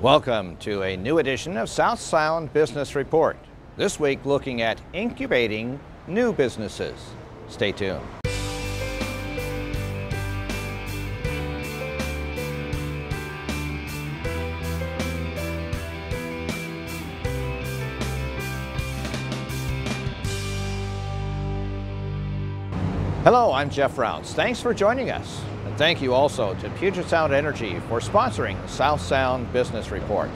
Welcome to a new edition of South Sound Business Report. This week looking at incubating new businesses. Stay tuned. Hello, I'm Jeff Rounds. Thanks for joining us. And thank you also to Puget Sound Energy for sponsoring the South Sound Business Report.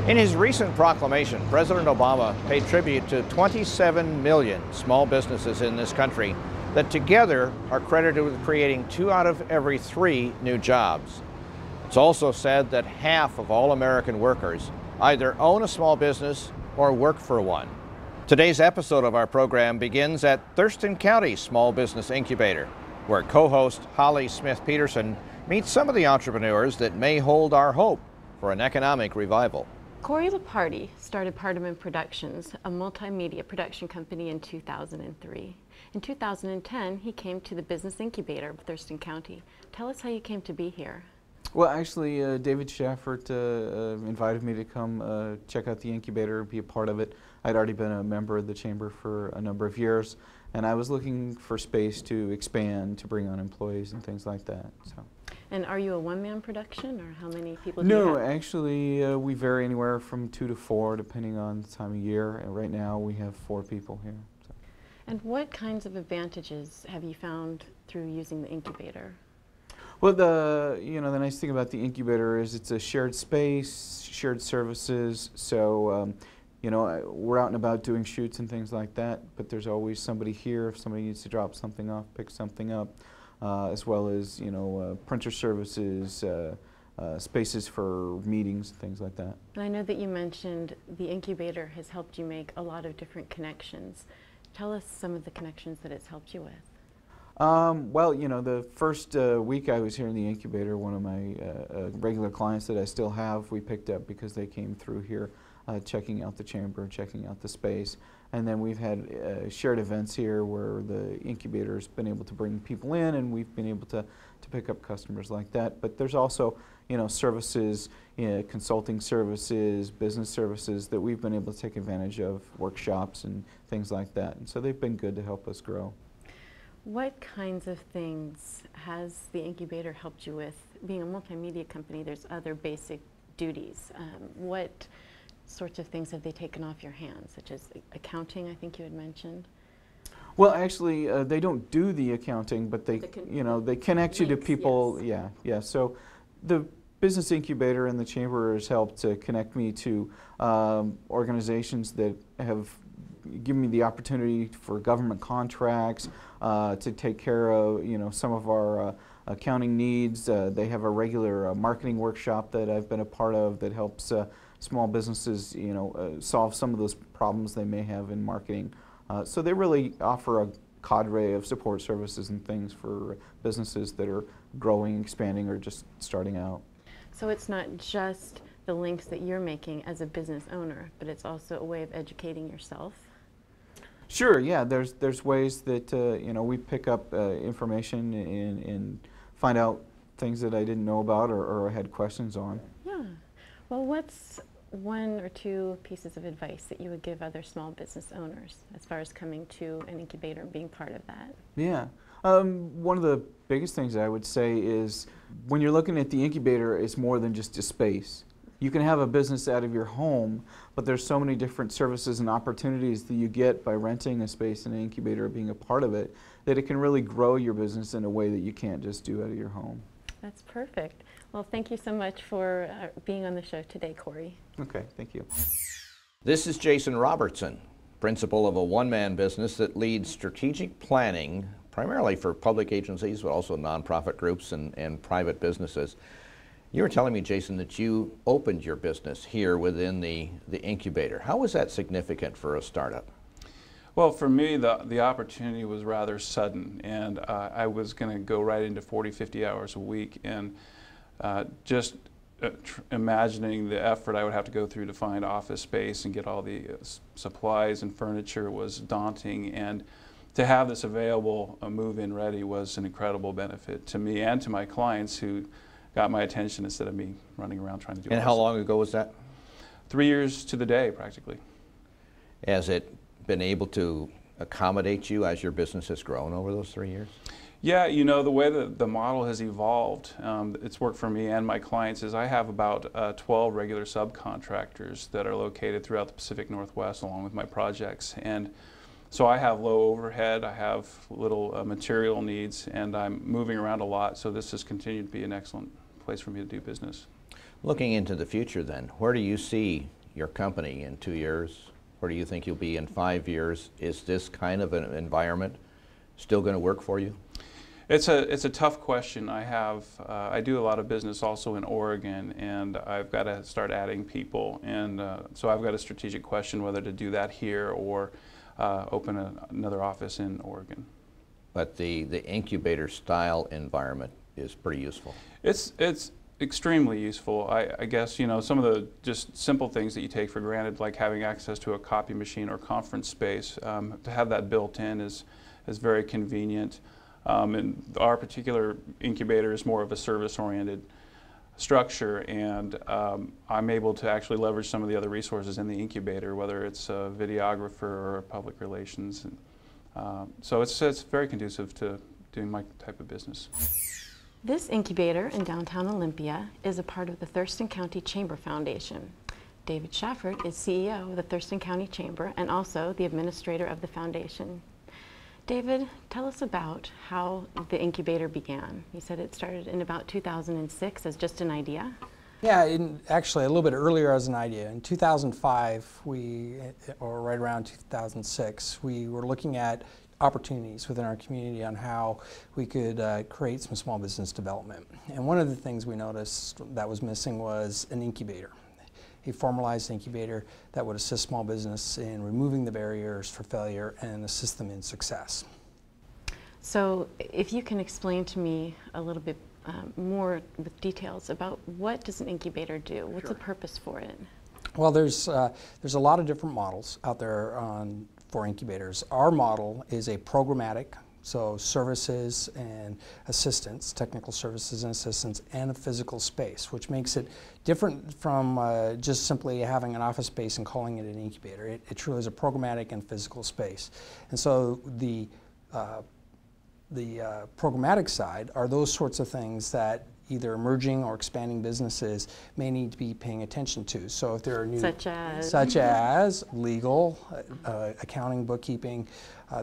In his recent proclamation, President Obama paid tribute to 27 million small businesses in this country that together are credited with creating 2 out of every 3 new jobs. It's also said that half of all American workers either own a small business or work for one. Today's episode of our program begins at Thurston County Small Business Incubator, where co-host Holly Smith-Peterson meets some of the entrepreneurs that may hold our hope for an economic revival. Corey Lopardi started Pardiman Productions, a multimedia production company, in 2003. In 2010, he came to the Business Incubator of Thurston County. Tell us how you came to be here. Well, actually, David Shaffert invited me to come check out the incubator, be a part of it. I'd already been a member of the chamber for a number of years, and I was looking for space to expand, to bring on employees and things like that. So. And are you a one-man production, or how many people do you have? No, actually, we vary anywhere from 2 to 4, depending on the time of year. And right now, we have 4 people here. So. And what kinds of advantages have you found through using the incubator? Well, the nice thing about the incubator is it's a shared space, shared services. So, we're out and about doing shoots and things like that, but there's always somebody here if somebody needs to drop something off, pick something up, as well as, printer services, spaces for meetings, things like that. And I know that you mentioned the incubator has helped you make a lot of different connections. Tell us some of the connections that it's helped you with. Well, the first week I was here in the incubator, one of my regular clients that I still have, we picked up because they came through here checking out the chamber, checking out the space. And then we've had shared events here where the incubator's been able to bring people in, and we've been able to pick up customers like that. But there's also, services, consulting services, business services that we've been able to take advantage of, workshops and things like that. And so they've been good to help us grow. What kinds of things has the incubator helped you with? Being a multimedia company, there's other basic duties. What sorts of things have they taken off your hands, such as accounting, I think you had mentioned? Well, actually, they don't do the accounting, but they connect you to people. Yes. Yeah. So the Business Incubator and the Chamber has helped to connect me to organizations that have given me the opportunity for government contracts, to take care of, some of our accounting needs. They have a regular marketing workshop that I've been a part of that helps small businesses, solve some of those problems they may have in marketing. So they really offer a cadre of support services and things for businesses that are growing, expanding, or just starting out. So it's not just the links that you're making as a business owner, but it's also a way of educating yourself? Sure, yeah. There's ways that we pick up information and find out things that I didn't know about or had questions on. Yeah. Well, what's 1 or 2 pieces of advice that you would give other small business owners as far as coming to an incubator and being part of that? Yeah. One of the biggest things I would say is when you're looking at the incubator, it's more than just a space. You can have a business out of your home, but there's so many different services and opportunities that you get by renting a space in an incubator or being a part of it, that it can really grow your business in a way that you can't just do out of your home. That's perfect. Well, thank you so much for being on the show today, Corey. Okay, thank you. This is Jason Robertson, principal of a one-man business that leads strategic planning, primarily for public agencies, but also nonprofit groups and private businesses. You were telling me, Jason, that you opened your business here within the incubator. How was that significant for a startup? Well, for me, the opportunity was rather sudden, and I was going to go right into 40, 50 hours a week, and just imagining the effort I would have to go through to find office space and get all the supplies and furniture was daunting, and to have this available, move-in ready, was an incredible benefit to me and to my clients who got my attention instead of me running around trying to do. And how long ago was that? 3 years to the day, practically. Has it been able to accommodate you as your business has grown over those 3 years? Yeah, you know, the way that the model has evolved, it's worked for me and my clients, is I have about 12 regular subcontractors that are located throughout the Pacific Northwest along with my projects. And so I have low overhead, I have little material needs, and I'm moving around a lot, so this has continued to be an excellent place for me to do business. Looking into the future then, where do you see your company in 2 years? Where do you think you'll be in 5 years? Is this kind of an environment still going to work for you? It's a tough question. I do a lot of business also in Oregon, and I've got to start adding people, and so I've got a strategic question whether to do that here or open another office in Oregon. But the incubator style environment is pretty useful. It's extremely useful. I guess, you know, some of the just simple things that you take for granted, like having access to a copy machine or conference space, to have that built in is very convenient. And our particular incubator is more of a service-oriented structure, and I'm able to actually leverage some of the other resources in the incubator, whether it's a videographer or public relations. And, so it's very conducive to doing my type of business. This incubator in downtown Olympia is a part of the Thurston County Chamber Foundation. David Schaffert is CEO of the Thurston County Chamber and also the administrator of the foundation. David, tell us about how the incubator began. You said it started in about 2006 as just an idea. Yeah, actually a little bit earlier as an idea. In 2005, or right around 2006, we were looking at opportunities within our community on how we could create some small business development. And one of the things we noticed that was missing was an incubator, a formalized incubator that would assist small business in removing the barriers for failure and assist them in success. So if you can explain to me a little bit more with details about what does an incubator do? What's the purpose for it? Well, there's a lot of different models out there for incubators. Our model is a programmatic, so services and assistance, technical services and assistance, and a physical space, which makes it different from just simply having an office space and calling it an incubator. It truly is a programmatic and physical space. And so the programmatic side are those sorts of things that either emerging or expanding businesses may need to be paying attention to. So if there are new, such as legal, accounting, bookkeeping,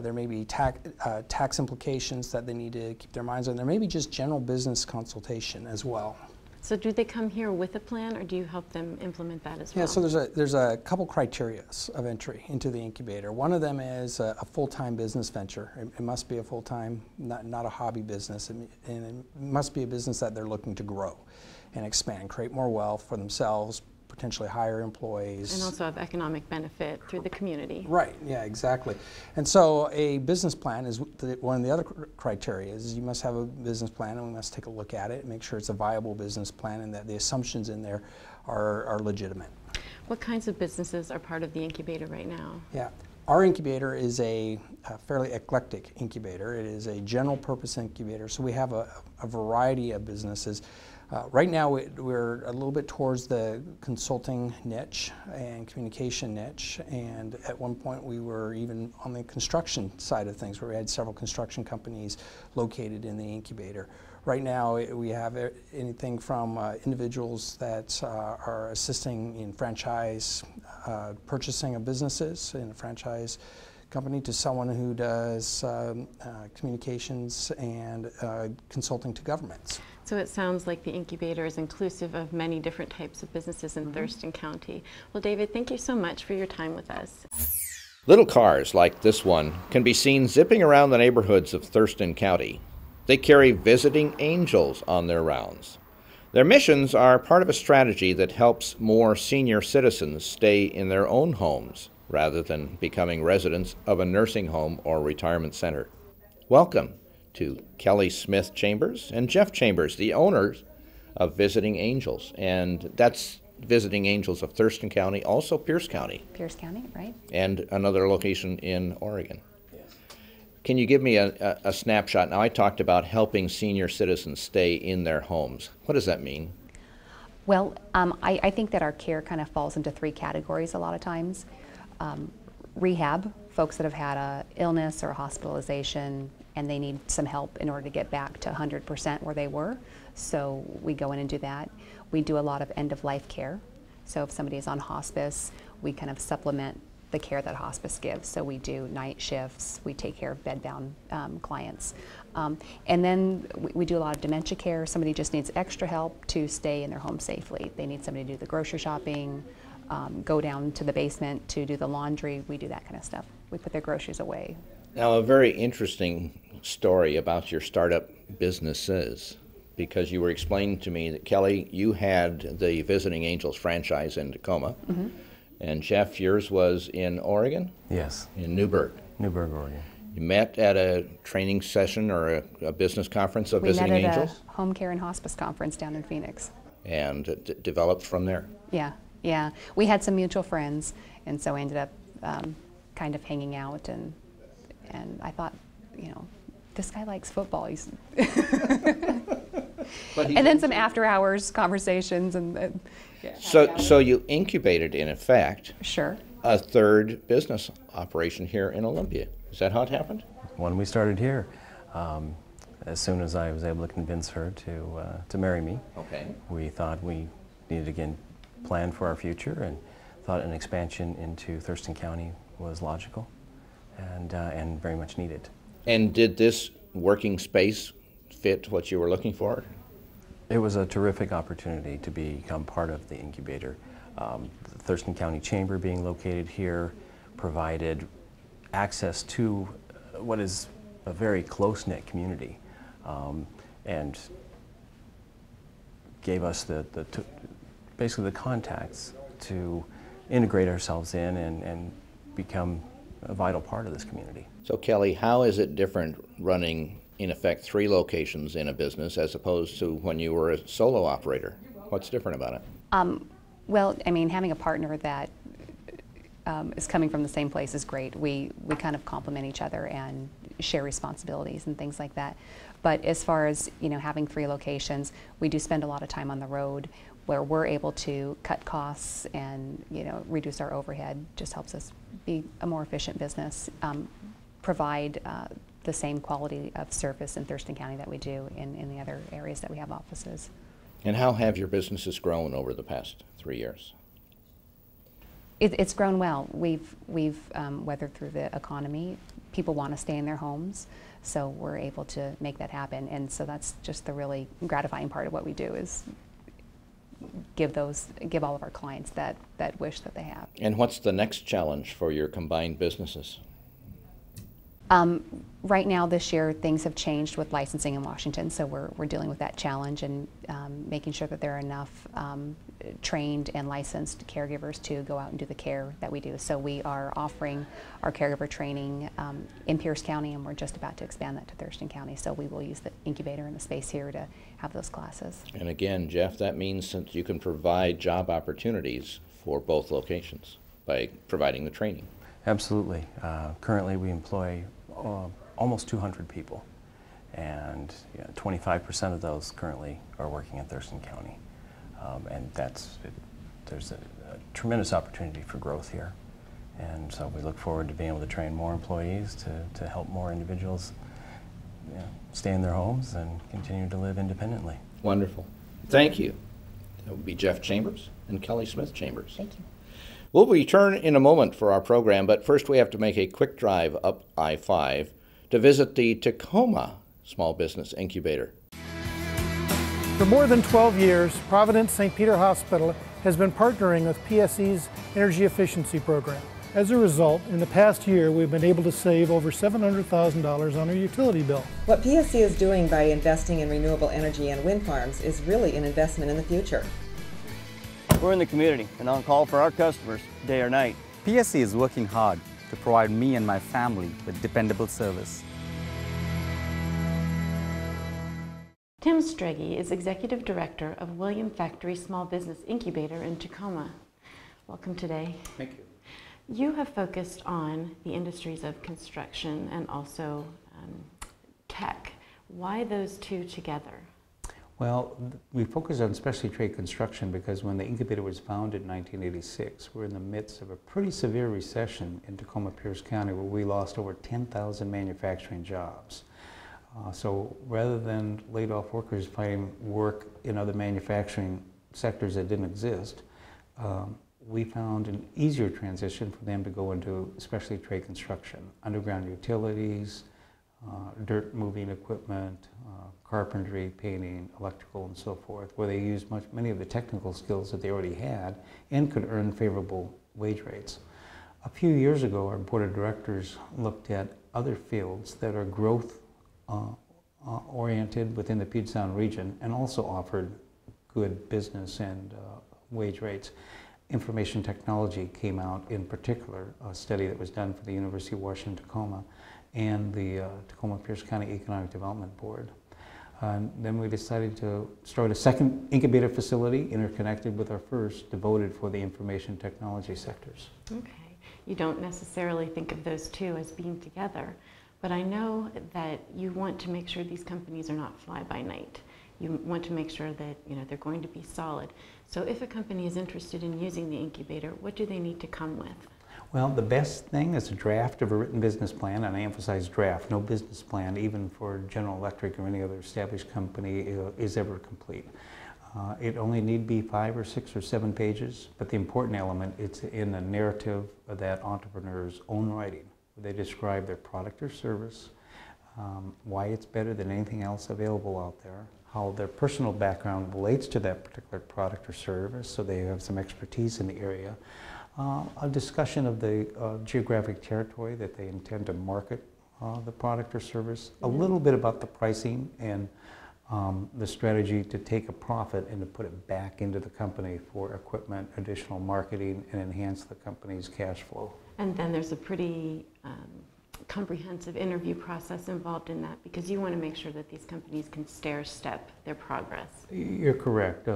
there may be tax implications that they need to keep their minds on. There may be just general business consultation as well. So do they come here with a plan, or do you help them implement that as well? Yeah, so there's a couple criteria of entry into the incubator. One of them is a full-time business venture. It must be a full-time, not a hobby business, and it must be a business that they're looking to grow and expand, create more wealth for themselves, potentially hire employees. And also have economic benefit through the community. Right, yeah, exactly. And so a business plan is one of the other criteria is you must have a business plan, and we must take a look at it and make sure it's a viable business plan and that the assumptions in there are legitimate. What kinds of businesses are part of the incubator right now? Yeah. Our incubator is a fairly eclectic incubator. It is a general purpose incubator, so we have a variety of businesses. Right now we're a little bit towards the consulting niche and communication niche, and at one point we were even on the construction side of things where we had several construction companies located in the incubator. Right now we have anything from individuals that are assisting in franchise purchasing of businesses in a franchise company to someone who does communications and consulting to governments. So it sounds like the incubator is inclusive of many different types of businesses in Thurston County. Well, David, thank you so much for your time with us. Little cars like this one can be seen zipping around the neighborhoods of Thurston County. They carry visiting angels on their rounds. Their missions are part of a strategy that helps more senior citizens stay in their own homes rather than becoming residents of a nursing home or retirement center. Welcome to Kelly Smith Chambers and Jeff Chambers, the owners of Visiting Angels. And that's Visiting Angels of Thurston County, also Pierce County. Pierce County, right? And another location in Oregon. Yes. Can you give me a snapshot? Now, I talked about helping senior citizens stay in their homes. What does that mean? Well, I think that our care kind of falls into 3 categories a lot of times. Rehab, folks that have had a illness or a hospitalization and they need some help in order to get back to 100% where they were. So we go in and do that. We do a lot of end-of-life care. So if somebody is on hospice, we kind of supplement the care that hospice gives. So we do night shifts, we take care of bedbound clients. And then we do a lot of dementia care. Somebody just needs extra help to stay in their home safely. They need somebody to do the grocery shopping, go down to the basement to do the laundry. We do that kind of stuff. We put their groceries away. Now, a very interesting story about your startup businesses, because you were explaining to me that, Kelly, you had the Visiting Angels franchise in Tacoma, and Jeff, yours was in Oregon? Yes. In Newburgh. Newburgh, Oregon. You met at a training session or a business conference of Visiting Angels? We met at a home care and hospice conference down in Phoenix. And it developed from there? Yeah. We had some mutual friends, and so I ended up kind of hanging out, and I thought, this guy likes football. He's and then some after-hours conversations, and yeah. So you incubated, in effect, sure, a third business operation here in Olympia. Is that how it happened? When we started here, as soon as I was able to convince her to marry me, we thought we needed to again plan for our future, and thought an expansion into Thurston County was logical and very much needed. And did this working space fit what you were looking for? It was a terrific opportunity to become part of the incubator. The Thurston County Chamber being located here provided access to what is a very close-knit community, and gave us basically the contacts to integrate ourselves in and become a vital part of this community. So Kelly, how is it different running, in effect, 3 locations in a business as opposed to when you were a solo operator? What's different about it? Well, I mean, having a partner that is coming from the same place is great. We kind of complement each other and share responsibilities and things like that. But as far as having 3 locations, we do spend a lot of time on the road, where we're able to cut costs and reduce our overhead. Just helps us be a more efficient business, provide the same quality of service in Thurston County that we do in the other areas that we have offices. And how have your businesses grown over the past 3 years? It's grown well. We've weathered through the economy. People want to stay in their homes, so we're able to make that happen. And so that's just the really gratifying part of what we do, is give all of our clients that wish that they have. And what's the next challenge for your combined businesses? Right now, this year, things have changed with licensing in Washington, so we're dealing with that challenge and making sure that there are enough trained and licensed caregivers to go out and do the care that we do. So we are offering our caregiver training in Pierce County, and we're just about to expand that to Thurston County. So we will use the incubator and the space here to have those classes. And again, Jeff, that means that you can provide job opportunities for both locations by providing the training. Absolutely. Currently, we employ almost 200 people, and 25% of those currently are working in Thurston County, and there's a tremendous opportunity for growth here, and so we look forward to being able to train more employees to help more individuals stay in their homes and continue to live independently. Wonderful. Thank you. That would be Jeff Chambers and Kelly Smith Chambers. Thank you. We'll return in a moment for our program, but first we have to make a quick drive up I-5 to visit the Tacoma Small Business Incubator. For more than 12 years, Providence St. Peter Hospital has been partnering with PSE's Energy Efficiency Program. As a result, in the past year, we've been able to save over $700,000 on our utility bill. What PSE is doing by investing in renewable energy and wind farms is really an investment in the future. We're in the community and on call for our customers day or night. PSE is working hard to provide me and my family with dependable service. Tim Strege is Executive Director of William Factory Small Business Incubator in Tacoma. Welcome today. Thank you. You have focused on the industries of construction and also tech. Why those two together? Well, we focused on specialty trade construction because when the incubator was founded in 1986, we're in the midst of a pretty severe recession in Tacoma, Pierce County, where we lost over 10,000 manufacturing jobs. So rather than laid off workers finding work in other manufacturing sectors that didn't exist, we found an easier transition for them to go into specialty trade construction, underground utilities, dirt moving equipment, carpentry, painting, electrical, and so forth, where they used many of the technical skills that they already had and could earn favorable wage rates. A few years ago, our board of directors looked at other fields that are growth oriented within the Puget Sound region and also offered good business and wage rates. Information technology came out in particular, a study that was done for the University of Washington, Tacoma, and the Tacoma-Pierce County Economic Development Board. Then we decided to start a second incubator facility interconnected with our first, devoted for the information technology sectors. Okay. You don't necessarily think of those two as being together, but I know that you want to make sure these companies are not fly-by-night. You want to make sure that they're going to be solid. So if a company is interested in using the incubator, what do they need to come with? Well, the best thing is a draft of a written business plan, and I emphasize draft. No business plan, even for General Electric or any other established company, is ever complete. It only need be 5 or 6 or 7 pages, but the important element, it's in the narrative of that entrepreneur's own writing. They describe their product or service, why it's better than anything else available out there, how their personal background relates to that particular product or service, so they have some expertise in the area. A discussion of the geographic territory that they intend to market the product or service, a little bit about the pricing and the strategy to take a profit and to put it back into the company for equipment, additional marketing, and enhance the company's cash flow. And then there's a pretty comprehensive interview process involved in that, because you want to make sure that these companies can stair-step their progress. You're correct.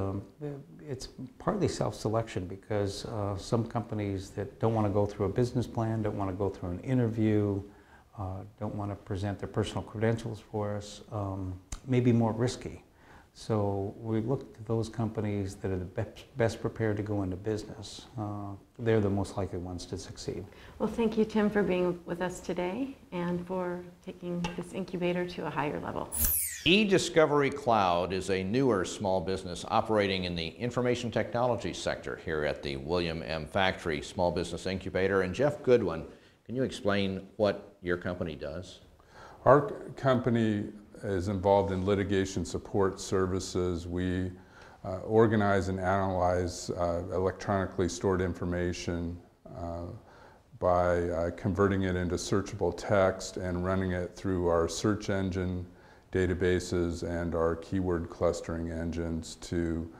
It's partly self-selection, because some companies that don't want to go through a business plan, don't want to go through an interview, don't want to present their personal credentials for us, may be more risky. So we look to those companies that are the best prepared to go into business. They're the most likely ones to succeed. Well, thank you, Tim, for being with us today and for taking this incubator to a higher level. eDiscovery Cloud is a newer small business operating in the information technology sector here at the William M. Factory Small Business Incubator. And Jeff Goodwin, can you explain what your company does? Our company is involved in litigation support services. We organize and analyze electronically stored information by converting it into searchable text and running it through our search engine databases and our keyword clustering engines to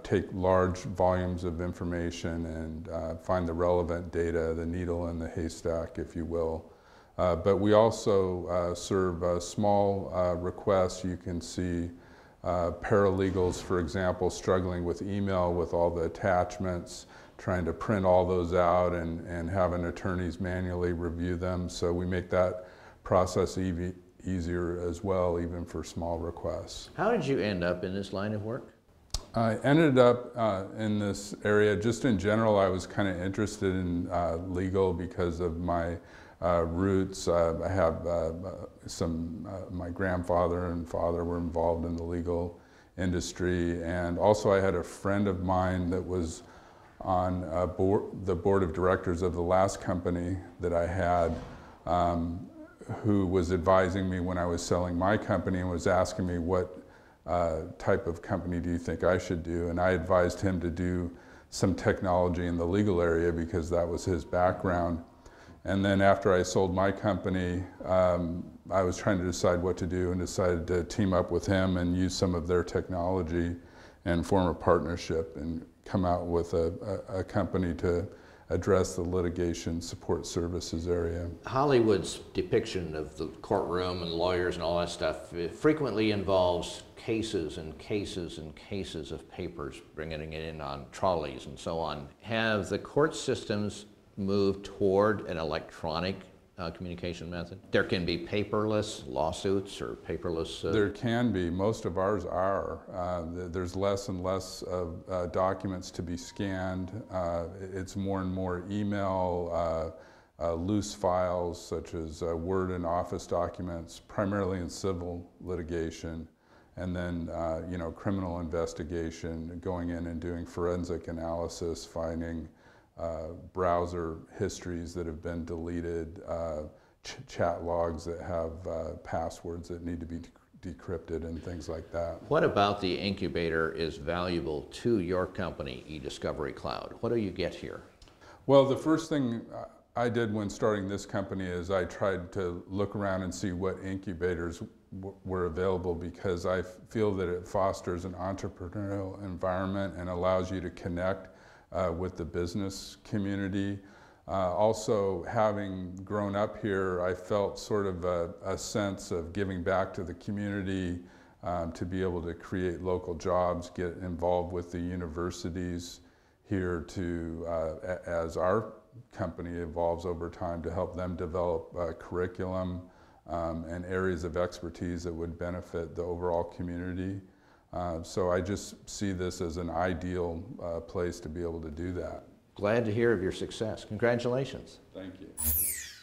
take large volumes of information and find the relevant data, the needle in the haystack, if you will. But we also serve small requests. You can see paralegals, for example, struggling with email with all the attachments, trying to print all those out and having attorneys manually review them. So we make that process easier as well, even for small requests. How did you end up in this line of work? I ended up in this area just in general. I was kind of interested in legal because of my roots. I have my grandfather and father were involved in the legal industry, and also I had a friend of mine that was on the board of directors of the last company that I had, who was advising me when I was selling my company and was asking me what type of company do you think I should do, and I advised him to do some technology in the legal area because that was his background. And then after I sold my company, I was trying to decide what to do and decided to team up with him and use some of their technology and form a partnership and come out with a company to address the litigation support services area. Hollywood's depiction of the courtroom and lawyers and all that stuff frequently involves cases and cases and cases of papers, bringing it in on trolleys and so on. Have the court systems move toward an electronic communication method? There can be paperless lawsuits or paperless... There can be. Most of ours are. There's less and less of documents to be scanned. It's more and more email, loose files such as Word and Office documents, primarily in civil litigation, and then you know, criminal investigation, going in and doing forensic analysis, finding browser histories that have been deleted, chat logs that have passwords that need to be decrypted and things like that. What about the incubator is valuable to your company, eDiscovery Cloud? What do you get here? Well, the first thing I did when starting this company is I tried to look around and see what incubators were available, because I feel that it fosters an entrepreneurial environment and allows you to connect with the business community. Also, having grown up here, I felt sort of a sense of giving back to the community, to be able to create local jobs, get involved with the universities here to, as our company evolves over time, to help them develop curriculum and areas of expertise that would benefit the overall community. So I just see this as an ideal place to be able to do that. Glad to hear of your success. Congratulations. Thank you.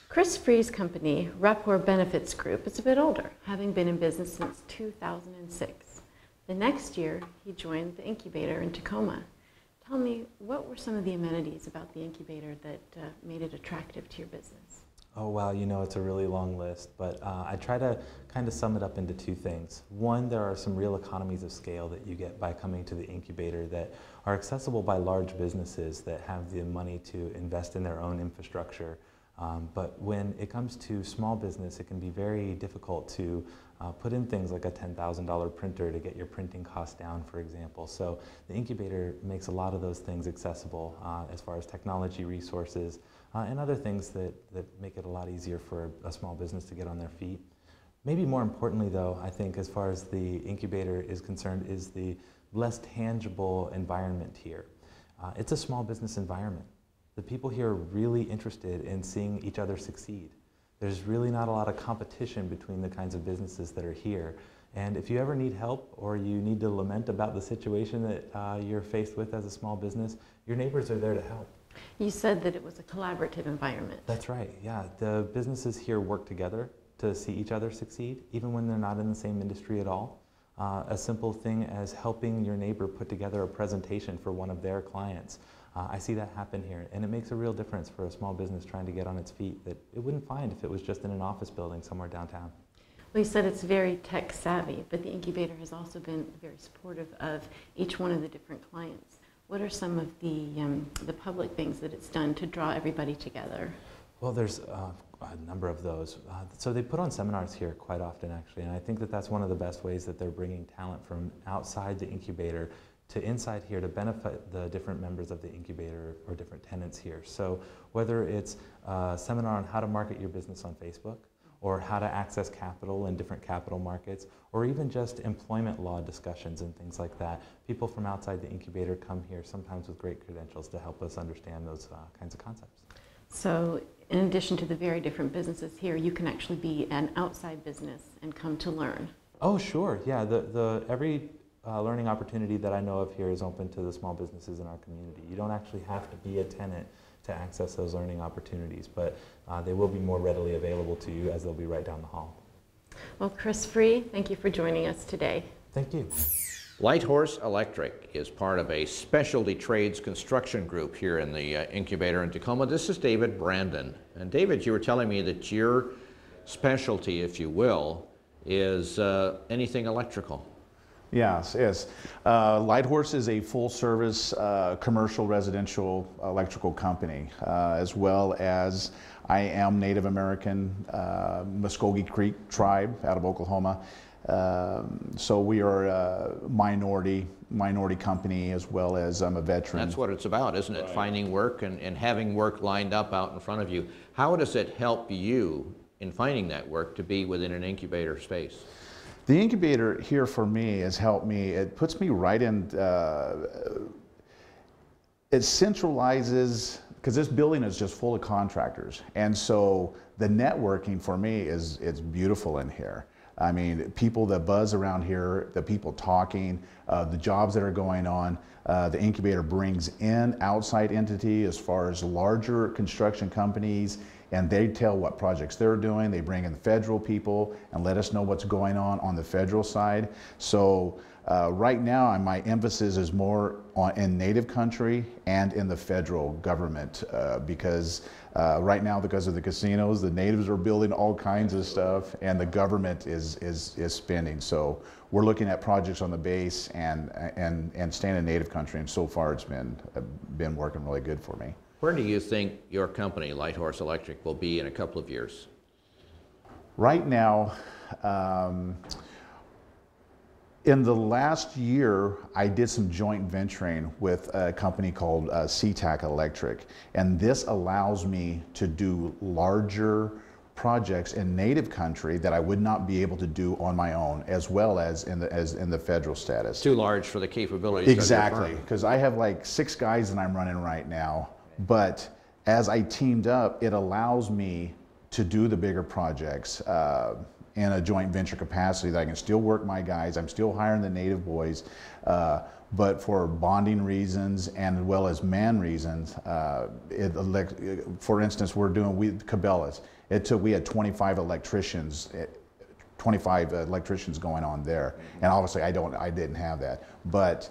Chris Free's company, Rapport Benefits Group, is a bit older, having been in business since 2006. The next year, he joined the Incubator in Tacoma. Tell me, what were some of the amenities about the Incubator that made it attractive to your business? Oh wow, you know, it's a really long list, but I try to kind of sum it up into two things. One, there are some real economies of scale that you get by coming to the incubator that are accessible by large businesses that have the money to invest in their own infrastructure. But when it comes to small business, it can be very difficult to put in things like a $10,000 printer to get your printing costs down, for example. So the incubator makes a lot of those things accessible as far as technology resources, and other things that make it a lot easier for a small business to get on their feet. Maybe more importantly though, I think as far as the incubator is concerned, is the less tangible environment here. It's a small business environment. The people here are really interested in seeing each other succeed. There's really not a lot of competition between the kinds of businesses that are here. And if you ever need help or you need to lament about the situation that you're faced with as a small business, your neighbors are there to help. You said that it was a collaborative environment. That's right, yeah. The businesses here work together to see each other succeed, even when they're not in the same industry at all. A simple thing as helping your neighbor put together a presentation for one of their clients. I see that happen here, and it makes a real difference for a small business trying to get on its feet that it wouldn't find if it was just in an office building somewhere downtown. Well, you said it's very tech savvy, but the incubator has also been very supportive of each one of the different clients. What are some of the public things that it's done to draw everybody together? Well, there's a number of those. So they put on seminars here quite often, actually, and I think that that's one of the best ways that they're bringing talent from outside the incubator to inside here to benefit the different members of the incubator or different tenants here. So whether it's a seminar on how to market your business on Facebook, or how to access capital in different capital markets, or even just employment law discussions and things like that. People from outside the incubator come here sometimes with great credentials to help us understand those kinds of concepts. So in addition to the very different businesses here, you can actually be an outside business and come to learn. Oh, sure, yeah. Every learning opportunity that I know of here is open to the small businesses in our community. You don't actually have to be a tenant to access those learning opportunities, but they will be more readily available to you as they'll be right down the hall. Well, Chris Free, thank you for joining us today. Thank you. Lighthorse Electric is part of a specialty trades construction group here in the incubator in Tacoma. This is David Branden. And David, you were telling me that your specialty, if you will, is anything electrical. Yes, yes. Lighthorse is a full-service commercial residential electrical company, as well as I am Native American, Muskogee Creek tribe out of Oklahoma. So we are a minority company, as well as I'm a veteran. That's what it's about, isn't it? Right. Finding work and having work lined up out in front of you. How does it help you in finding that work to be within an incubator space? The incubator here for me has helped me. It puts me right in, it centralizes because this building is just full of contractors. And so the networking for me it's beautiful in here. I mean, people that buzz around here, the people talking, the jobs that are going on. The incubator brings in outside entity as far as larger construction companies, and they tell what projects they're doing. They bring in the federal people and let us know what's going on the federal side. So right now, my emphasis is more in native country and in the federal government because right now, because of the casinos, the natives are building all kinds of stuff, and the government is spending. So we're looking at projects on the base and staying in native country, and so far it's been working really good for me. Where do you think your company, Lighthorse Electric, will be in a couple of years? Right now, in the last year, I did some joint venturing with a company called SeaTac Electric, and this allows me to do larger projects in native country that I would not be able to do on my own, as well as in the federal status. Too large for the capabilities. Exactly, because I have like 6 guys that I'm running right now, but as I teamed up, it allows me to do the bigger projects in a joint venture capacity that I can still work my guys. I'm still hiring the native boys, but for bonding reasons and as well as man reasons, for instance, Cabela's. We had 25 electricians. 25 electricians going on there, and obviously I didn't have that. But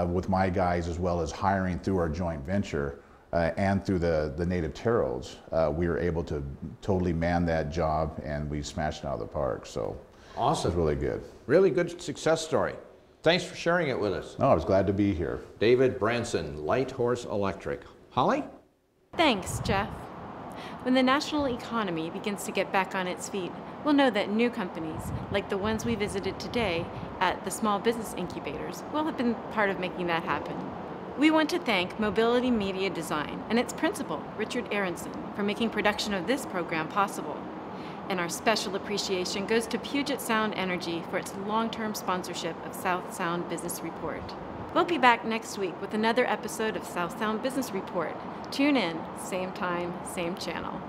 with my guys, as well as hiring through our joint venture and through the native Terrells, we were able to totally man that job, and we smashed it out of the park. So awesome, it was really good. Really good success story. Thanks for sharing it with us. No, I was glad to be here. David Branden, Lighthorse Electric. Holly? Thanks, Jeff. When the national economy begins to get back on its feet, we'll know that new companies, like the ones we visited today at the Small Business Incubators, will have been part of making that happen. We want to thank Mobility Media Design and its principal, Richard Aronson, for making production of this program possible. And our special appreciation goes to Puget Sound Energy for its long-term sponsorship of South Sound Business Report. We'll be back next week with another episode of South Sound Business Report. Tune in, same time, same channel.